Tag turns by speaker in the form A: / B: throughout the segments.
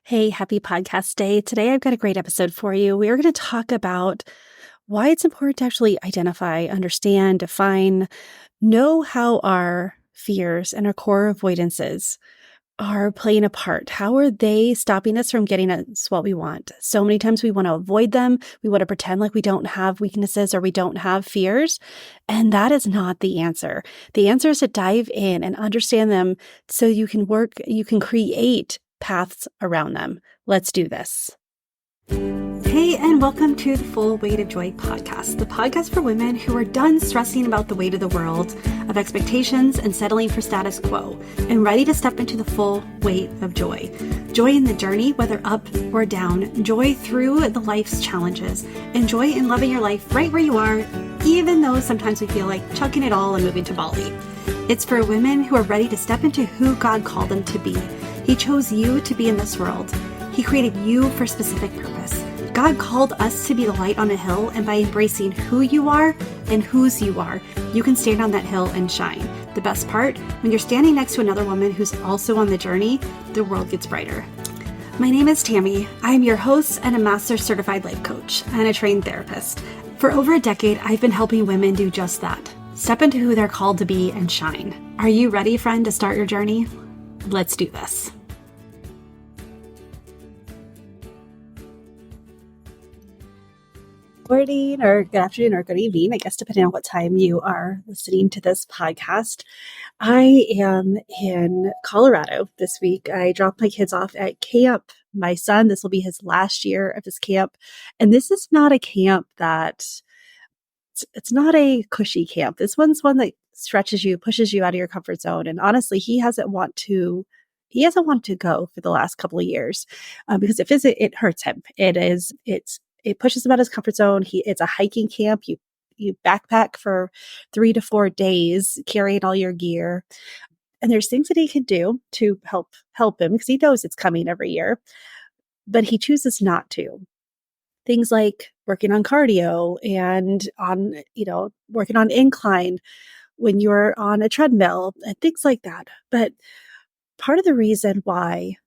A: Hey, happy podcast day. Today I've got a great episode for you. We are going to talk about why it's important to actually identify, understand, define, know how our fears and our core avoidances are playing a part. How are they stopping us from getting us what we want? So many times we want to avoid them. We want to pretend like we don't have weaknesses or we don't have fears. And that is not the answer. The answer is to dive in and understand them so you can create paths around them. Let's do this. Hey, and welcome to the Full Weight of Joy podcast, the podcast for women who are done stressing about the weight of the world, of expectations and settling for status quo, and ready to step into the full weight of joy. Joy in the journey, whether up or down, joy through the life's challenges, and joy in loving your life right where you are, even though sometimes we feel like chucking it all and moving to Bali. It's for women who are ready to step into who God called them to be. He chose you to be in this world. He created you for a specific purpose. God called us to be the light on a hill, and by embracing who you are and whose you are, you can stand on that hill and shine. The best part, when you're standing next to another woman who's also on the journey, the world gets brighter. My name is Tammy. I'm your host and a master certified life coach and a trained therapist. For over a decade, I've been helping women do just that. Step into who they're called to be and shine. Are you ready, friend, to start your journey? Let's do this. Morning or good afternoon or good evening, I guess, depending on what time you are listening to this podcast. I am in Colorado this week. I dropped my kids off at camp. My son, this will be his last year of his camp. And this is not a camp it's not a cushy camp. This one's one that stretches you, pushes you out of your comfort zone. And honestly, he hasn't wanted to go for the last couple of years because it hurts him. It pushes him out of his comfort zone. It's a hiking camp. You backpack for 3 to 4 days, carrying all your gear. And there's things that he can do to help him because he knows it's coming every year, but he chooses not to. Things like working on cardio and working on incline when you're on a treadmill and things like that. But part of the reason why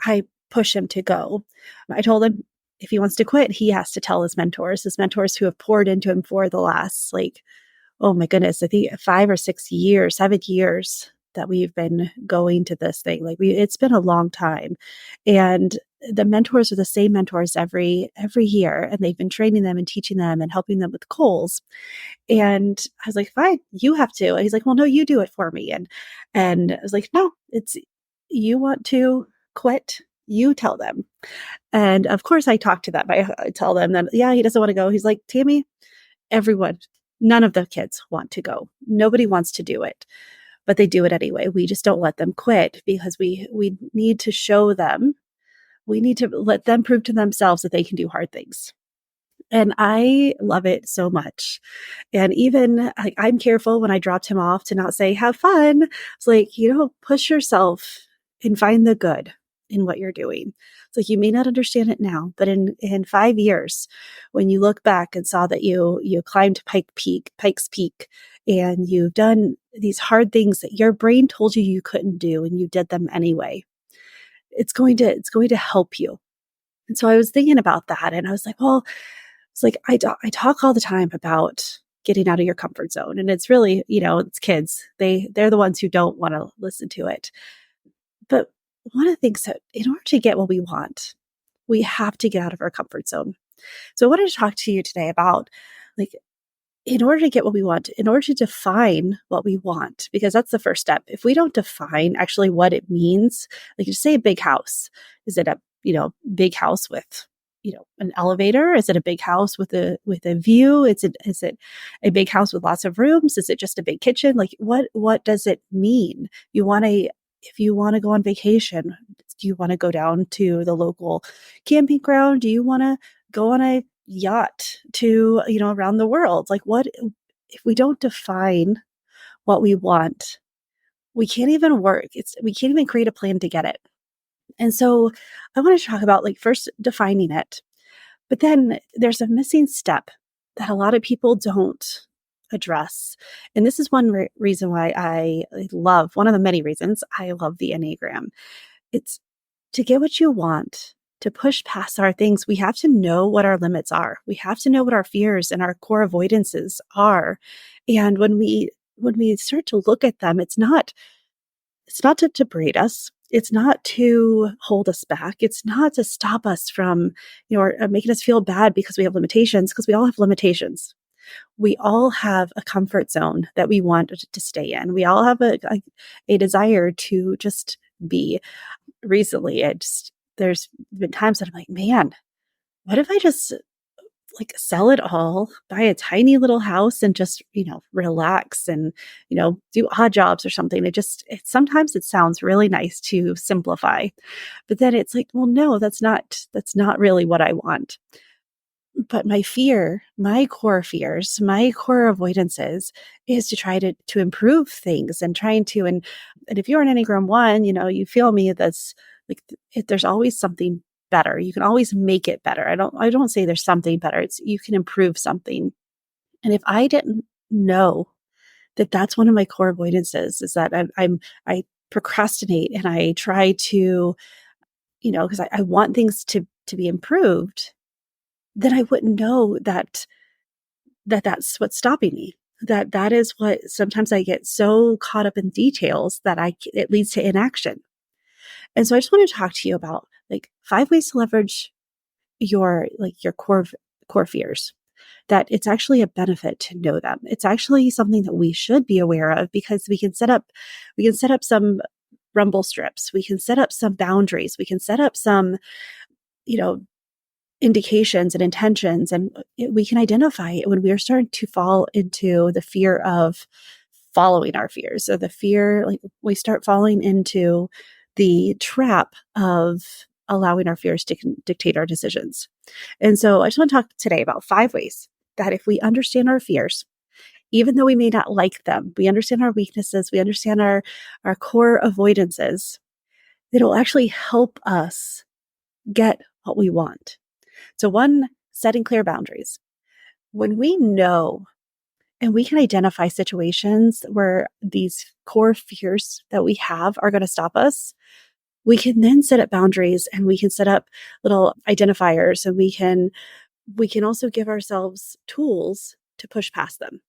A: I push him to go, I told him if he wants to quit, he has to tell his mentors who have poured into him for the last, oh my goodness, I think 5 or 6 years, 7 years that we've been going to this thing. It's been a long time. And the mentors are the same mentors every year. And they've been training them and teaching them and helping them with goals. And I was like, fine, you have to. And he's like, well, no, you do it for me. And I was like, no, you want to quit, you tell them. And of course I talk to them. I tell them that, yeah, he doesn't want to go. He's like, Tammy, everyone, none of the kids want to go. Nobody wants to do it, but they do it anyway. We just don't let them quit because we need to show them. We need to let them prove to themselves that they can do hard things. And I love it so much. And even I'm careful when I dropped him off to not say, have fun. It's like, push yourself and find the good in what you're doing. It's like, you may not understand it now, but in 5 years, when you look back and saw that you climbed Pikes Peak, and you've done these hard things that your brain told you couldn't do, and you did them anyway, it's going to help you. And so I was thinking about that, and I was like, well, it's like, I talk all the time about getting out of your comfort zone. And it's really, it's kids. They're the ones who don't want to listen to it. But one of the things that in order to get what we want, we have to get out of our comfort zone. So I wanted to talk to you today about, in order to get what we want, in order to define what we want, because that's the first step. If we don't define actually what it means, like you say a big house, is it a, big house with, an elevator? Is it a big house with a view? Is it a big house with lots of rooms? Is it just a big kitchen? Like what does it mean? If you want to go on vacation, do you want to go down to the local camping ground? Do you want to go on a yacht to, around the world? Like, what if we don't define what we want? We can't even we can't even create a plan to get it. And so I want to talk about first defining it, but then there's a missing step that a lot of people don't address. And this is one reason why one of the many reasons I love the Enneagram. It's to get what you want, to push past our things, we have to know what our limits are. We have to know what our fears and our core avoidances are. And when we start to look at them, it's not to braid us. It's not to hold us back. It's not to stop us from, or making us feel bad because we have limitations, because we all have limitations. We all have a comfort zone that we want to stay in. We all have a desire to just be. Recently, there's been times that I'm like, man, what if I just like sell it all, buy a tiny little house and just, relax and, do odd jobs or something. Sometimes it sounds really nice to simplify, but then it's like, well, no, that's not really what I want. But my core fears, my core avoidances is to try to improve things and trying to, and if you're an Enneagram 1, you feel me, that's like, there's always something better. You can always make it better. I don't say there's something better. You can improve something. And if I didn't know that that's one of my core avoidances, is that I procrastinate and I try to, because I want things to be improved, then I wouldn't know that's what's stopping me. That is what sometimes I get so caught up in details that it leads to inaction. And so I just want to talk to you about like 5 ways to leverage your core fears. That it's actually a benefit to know them. It's actually something that we should be aware of, because we can set up some rumble strips. We can set up some boundaries. We can set up some, indications and intentions, and we can identify it when we are starting to fall into the fear of following our fears. So the fear, like we start falling into the trap of allowing our fears to dictate our decisions. And so I just want to talk today about 5 ways that if we understand our fears, even though we may not like them, we understand our weaknesses, we understand our core avoidances, that it will actually help us get what we want. So 1, setting clear boundaries. When we know and we can identify situations where these core fears that we have are going to stop us, we can then set up boundaries, and we can set up little identifiers, and we can also give ourselves tools to push past them.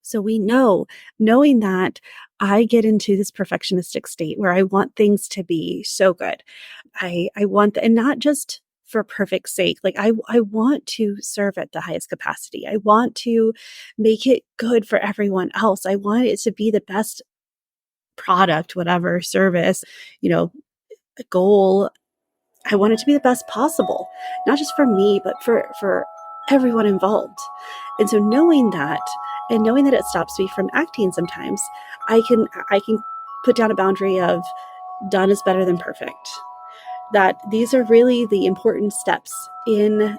A: So we knowing that I get into this perfectionistic state where I want things to be so good. I want, and not just for perfect sake. Like I want to serve at the highest capacity. I want to make it good for everyone else. I want it to be the best product, whatever service, goal. I want it to be the best possible, not just for me, but for everyone involved. And so knowing that, and knowing that it stops me from acting sometimes, I can put down a boundary of done is better than perfect. That these are really the important steps in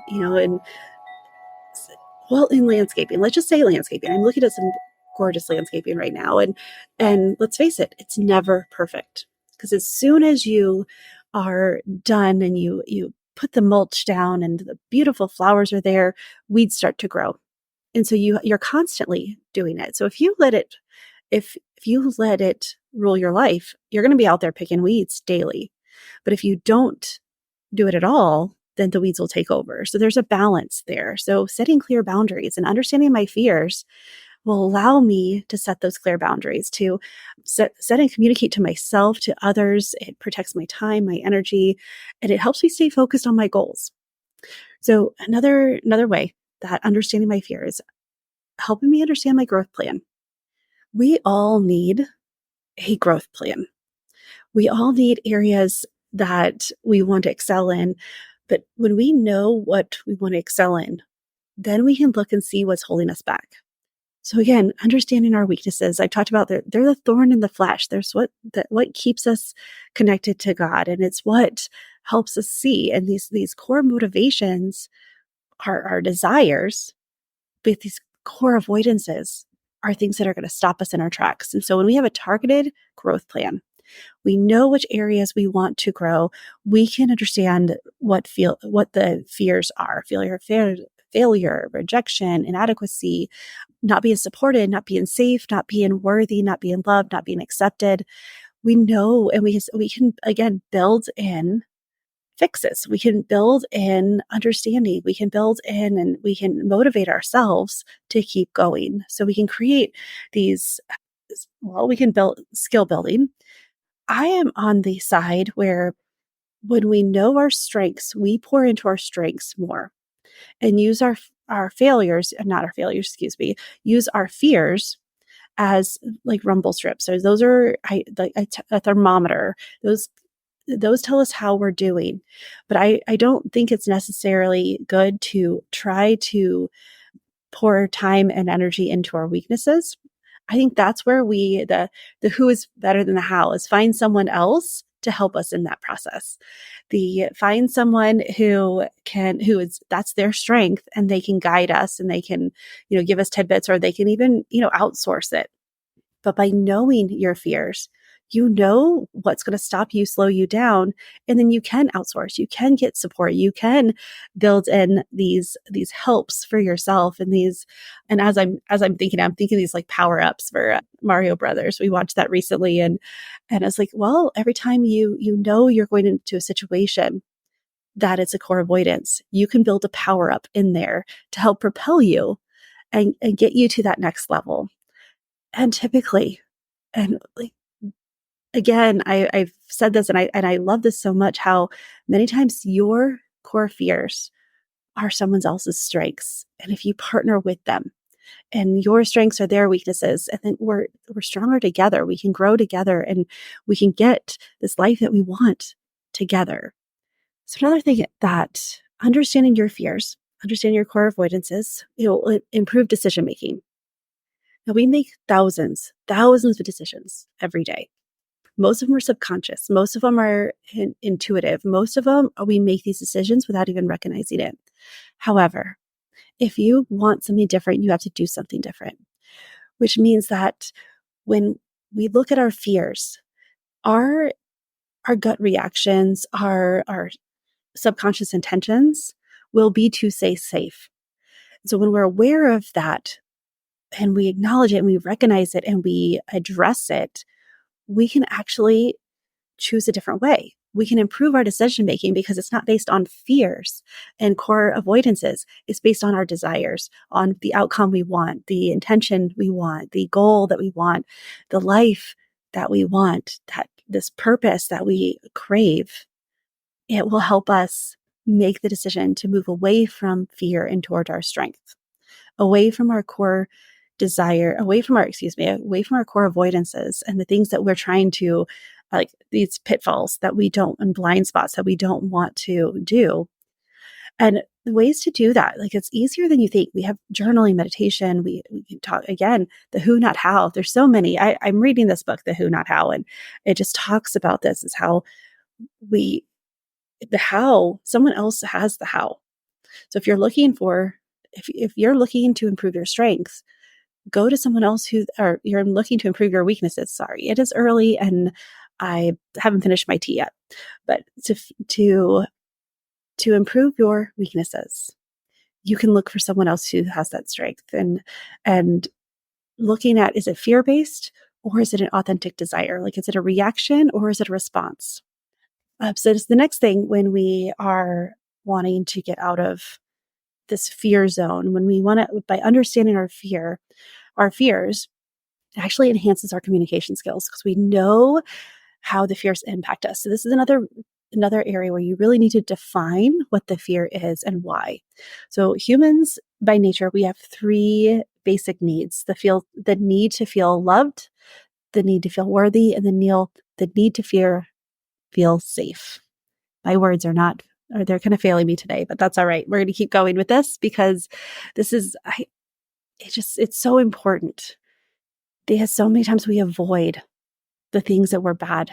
A: landscaping. Let's just say landscaping. I'm looking at some gorgeous landscaping right now, and let's face it, it's never perfect, because as soon as you are done and you put the mulch down and the beautiful flowers are there, weeds start to grow. And so you're constantly doing it. So if you let it rule your life, you're going to be out there picking weeds daily. But if you don't do it at all, then the weeds will take over. So there's a balance there. So setting clear boundaries and understanding my fears will allow me to set those clear boundaries, to set and communicate to myself, to others. It protects my time, my energy, and it helps me stay focused on my goals. So another way that understanding my fear is helping me understand my growth plan. We all need a growth plan. We all need areas that we want to excel in. But when we know what we want to excel in, then we can look and see what's holding us back. So again, understanding our weaknesses, I talked about they're the thorn in the flesh. There's what keeps us connected to God, and it's what helps us see. And these core motivations are our desires, but these core avoidances are things that are going to stop us in our tracks. And so when we have a targeted growth plan, we know which areas we want to grow, we can understand what the fears are: failure, rejection, inadequacy, not being supported, not being safe, not being worthy, not being loved, not being accepted. We know, and we can again build in fixes. We can build in understanding. We can build in and we can motivate ourselves to keep going. So we can create these, well, we can build skill building. I am on the side where when we know our strengths, we pour into our strengths more and use our failures, not our failures, excuse me, use our fears as like rumble strips. So those are a thermometer. Those tell us how we're doing. But I don't think it's necessarily good to try to pour time and energy into our weaknesses. I think that's where the who is better than the how is find someone else to help us in that process. The find someone who is that's their strength and they can guide us and they can, give us tidbits or they can even, outsource it. But by knowing your fears, you know what's going to stop you, slow you down, and then you can outsource, you can get support, you can build in these helps for yourself and these. And as I'm thinking these like power ups for Mario Brothers. We watched that recently, and I was like, well, every time you know you're going into a situation that it's a core avoidance, you can build a power up in there to help propel you and get you to that next level. And typically, and like, again, I've said this and I love this so much how many times your core fears are someone else's strengths. And if you partner with them and your strengths are their weaknesses, and then we're stronger together, we can grow together and we can get this life that we want together. So another thing that understanding your fears, understanding your core avoidances, improve decision making. Now we make thousands of decisions every day. Most of them are subconscious. Most of them are intuitive. Most of them, we make these decisions without even recognizing it. However, if you want something different, you have to do something different, which means that when we look at our fears, our gut reactions, our subconscious intentions will be to stay safe. So when we're aware of that and we acknowledge it and we recognize it and we address it, we can actually choose a different way. We can improve our decision making because it's not based on fears and core avoidances. It's based on our desires, on the outcome we want, the intention we want, the goal that we want, the life that we want, that this purpose that we crave. It will help us make the decision to move away from fear and toward our strength, away from our core desire, away from our core avoidances and the things that we're trying to, like these pitfalls that we don't, and blind spots that we don't want to do. And the ways to do that, like it's easier than you think. We have journaling, meditation. We can talk again, the who, not how. There's so many. I'm reading this book, The Who, Not How, and it just talks about this is how the how, someone else has the how. So if you're looking to improve your strengths, go to someone else or you're looking to improve your weaknesses. Sorry, it is early and I haven't finished my tea yet, but to improve your weaknesses, you can look for someone else who has that strength and looking at, is it fear-based or is it an authentic desire? Like, is it a reaction or is it a response? So it's the next thing when we are wanting to get out of this fear zone, when we want to, by understanding our fears, it actually enhances our communication skills because we know how the fears impact us. So this is another area where you really need to define what the fear is and why. So humans by nature, we have three basic needs: the need to feel loved, the need to feel worthy, and the need to feel safe. My words they're kind of failing me today, but that's all right. We're going to keep going with this because this is, it's so important. Because so many times we avoid the things that we're bad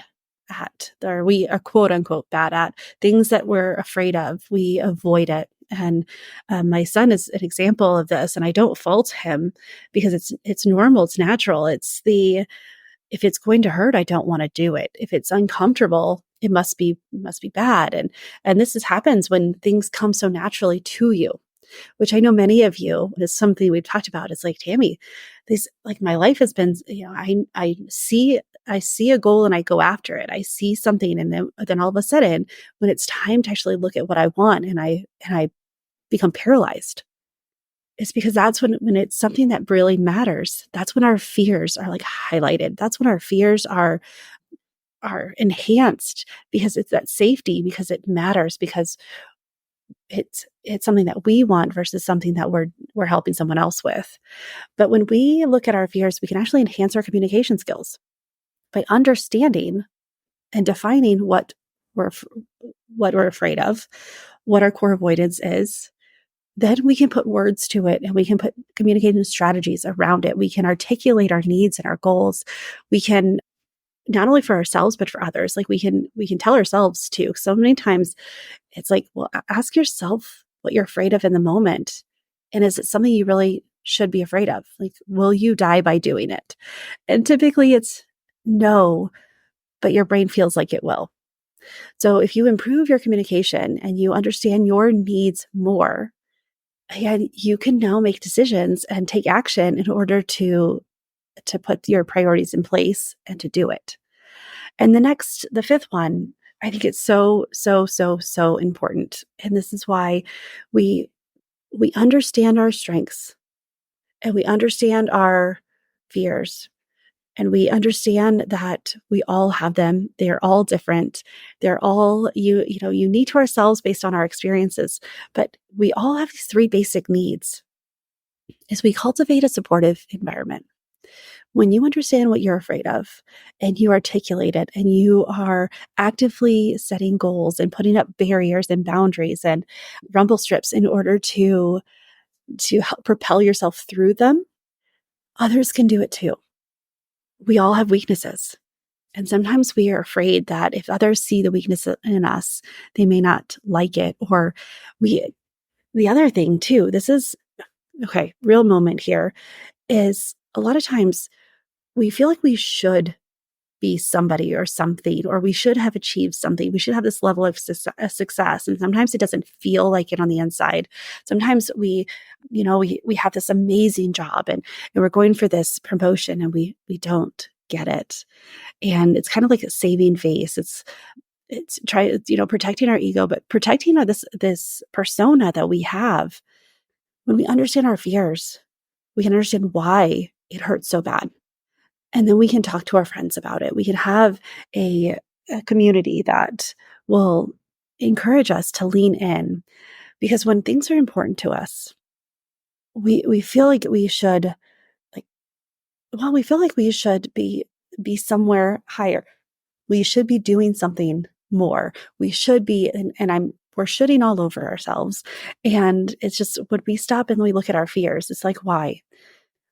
A: at, or we are quote unquote bad at, things that we're afraid of. We avoid it. And my son is an example of this, and I don't fault him because it's normal, it's natural. If it's going to hurt, I don't want to do it. If it's uncomfortable, it must be bad. And this happens when things come so naturally to you. which I know many of you, is something we've talked about. It's like, Tammy, this, like, my life has been, I see a goal and I go after it. I see something, and then all of a sudden, when it's time to actually look at what I want, and I become paralyzed. It's because that's when it's something that really matters. That's when our fears are like highlighted. That's when our fears are enhanced, because it's that safety, because it matters, because it's something that we want versus something that we're helping someone else with. But when we look at our fears, we can actually enhance our communication skills by understanding and defining we're what we're afraid of, what our core avoidance is. Then we can put words to it, and we can put communication strategies around it. We can articulate our needs and our goals. We can, not only for ourselves, but for others. Like, we can tell ourselves too. So many times it's like, well, ask yourself what you're afraid of in the moment. And is it something you really should be afraid of? Like, will you die by doing it? And typically it's no, but your brain feels like it will. So if you improve your communication and you understand your needs more, and you can now make decisions and take action in order to put your priorities in place and to do it. And the fifth one, I think it's so, so, so, so important. And this is why we understand our strengths, and we understand our fears, and we understand that we all have them. They're all different. They're all unique to ourselves based on our experiences. But we all have these three basic needs. Is we cultivate a supportive environment. When you understand what you're afraid of, and you articulate it, and you are actively setting goals and putting up barriers and boundaries and rumble strips in order to help propel yourself through them, others can do it too. We all have weaknesses. And sometimes we are afraid that if others see the weakness in us, they may not like it. Or the other thing too, this is, okay, real moment here, is a lot of times we feel like we should be somebody or something, or we should have achieved something. We should have this level of success. And sometimes it doesn't feel like it on the inside. Sometimes we have this amazing job, and we're going for this promotion, and we don't get it. And it's kind of like a saving face. It's protecting our ego, but protecting this persona that we have. When we understand our fears, we can understand why it hurts so bad. And then we can talk to our friends about it. We can have a community that will encourage us to lean in, because when things are important to us, we feel like we should, we feel like we should be somewhere higher. We should be doing something more. We should be, we're shooting all over ourselves. And it's just, when we stop and we look at our fears, it's like, why?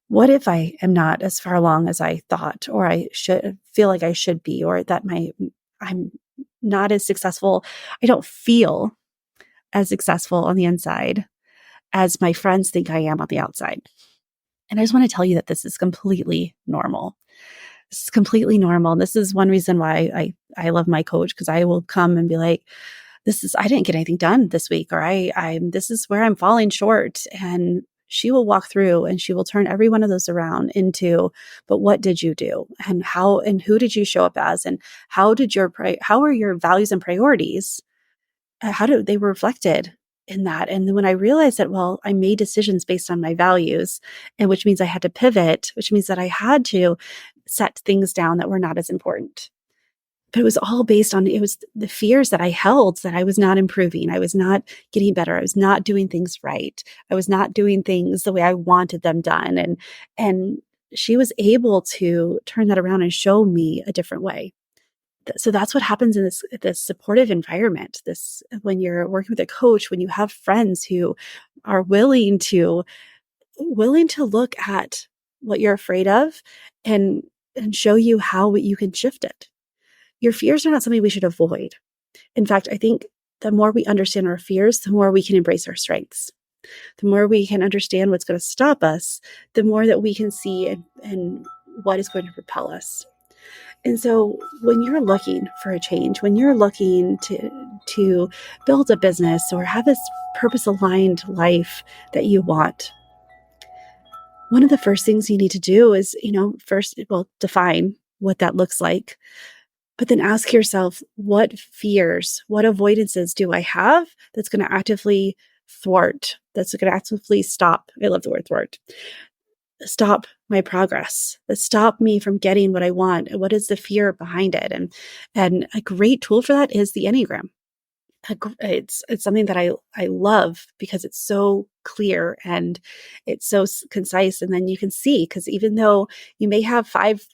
A: What if I am not as far along as I thought, or I should feel like I should be, or that I'm not as successful. I don't feel as successful on the inside as my friends think I am on the outside. And I just want to tell you that this is completely normal. This is completely normal. And this is one reason why I love my coach, because I will come and be like, I didn't get anything done this week, or this is where I'm falling short. And she will walk through and she will turn every one of those around into, but what did you do? And how, and who did you show up as? And how are your values and priorities? How do they were reflected in that? And then when I realized that, well, I made decisions based on my values, and which means I had to pivot, which means that I had to set things down that were not as important. But it was all based on, it was the fears that I held, that I was not improving. I was not getting better. I was not doing things right. I was not doing things the way I wanted them done. And she was able to turn that around and show me a different way. So that's what happens in this supportive environment. When you're working with a coach, when you have friends who are willing to look at what you're afraid of and show you how you can shift it. Your fears are not something we should avoid. In fact, I think the more we understand our fears, the more we can embrace our strengths. The more we can understand what's going to stop us, the more that we can see and what is going to propel us. And so when you're looking for a change, when you're looking to build a business or have this purpose-aligned life that you want, one of the first things you need to do is, first, well, define what that looks like, but then ask yourself, what fears, what avoidances do I have that's going to actively thwart, that's going to actively stop? I love the word thwart. Stop my progress, that stop me from getting what I want. What is the fear behind it? And a great tool for that is the Enneagram. It's something that I love because it's so clear and it's so concise. And then you can see, because even though you may have 5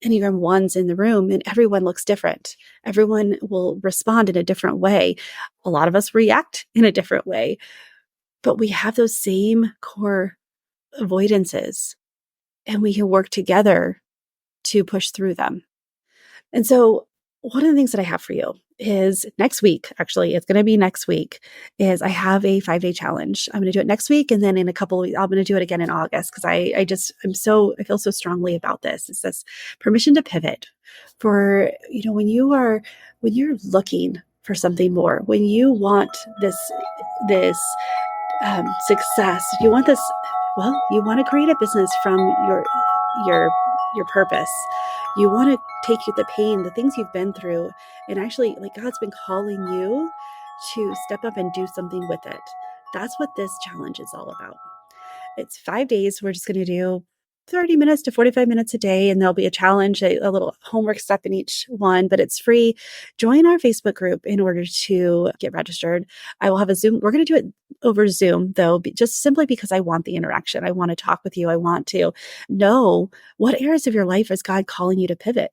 A: Enneagram 1s in the room and everyone looks different, everyone will respond in a different way. A lot of us react in a different way, but we have those same core avoidances and we can work together to push through them. And so one of the things that I have for you is next week, actually, it's going to be next week, is I have a 5-day challenge. I'm going to do it next week. And then in a couple of weeks, I'm going to do it again in August because I feel so strongly about this. It's this permission to pivot for, when you're looking for something more, when you want this success, you want this, well, you want to create a business from your purpose. You want to take the pain, the things you've been through, and actually, like, God's been calling you to step up and do something with it. That's what this challenge is all about. It's 5 days. We're just going to do 30 minutes to 45 minutes a day, and there'll be a challenge, a little homework step in each one, but it's free. Join our Facebook group in order to get registered. I will have a Zoom. We're going to do it over Zoom, though, just simply because I want the interaction. I want to talk with you. I want to know what areas of your life is God calling you to pivot.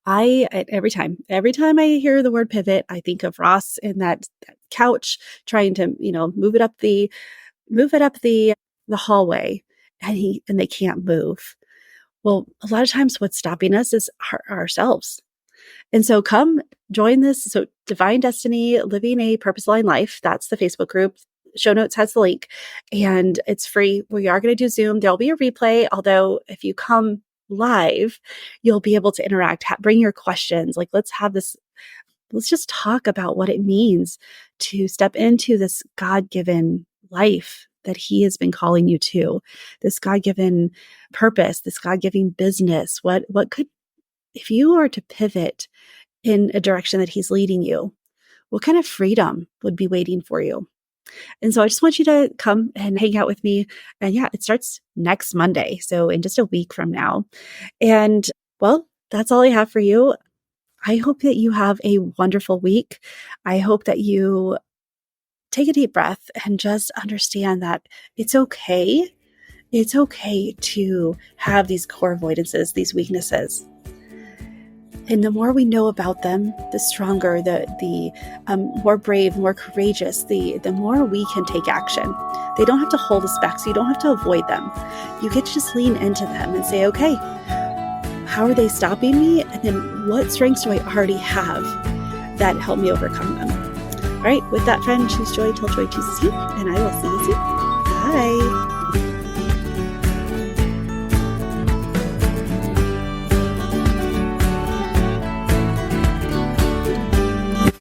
A: Every time I hear the word pivot, I think of Ross in that couch trying to, move it up the hallway, and they can't move. Well, a lot of times what's stopping us is ourselves. And so come join this. So Divine Destiny, Living a Purpose-Aligned Life. That's the Facebook group. Show notes has the link and it's free. We are going to do Zoom. There'll be a replay. Although if you come live, you'll be able to interact, bring your questions. Like, let's just talk about what it means to step into this God-given life that He has been calling you to, this God-given purpose, this God-given business. What could, if you are to pivot in a direction that He's leading you, what kind of freedom would be waiting for you? And so I just want you to come and hang out with me. And yeah, it starts next Monday. So in just a week from now. And well, that's all I have for you. I hope that you have a wonderful week. I hope that you take a deep breath and just understand that it's okay. It's okay to have these core avoidances, these weaknesses. And the more we know about them, the stronger, the more brave, more courageous, the more we can take action. They don't have to hold us back, so you don't have to avoid them. You get to just lean into them and say, okay, how are they stopping me? And then what strengths do I already have that help me overcome them? All right, with that, friend, choose joy till joy chooses you, and I will see you soon. Bye.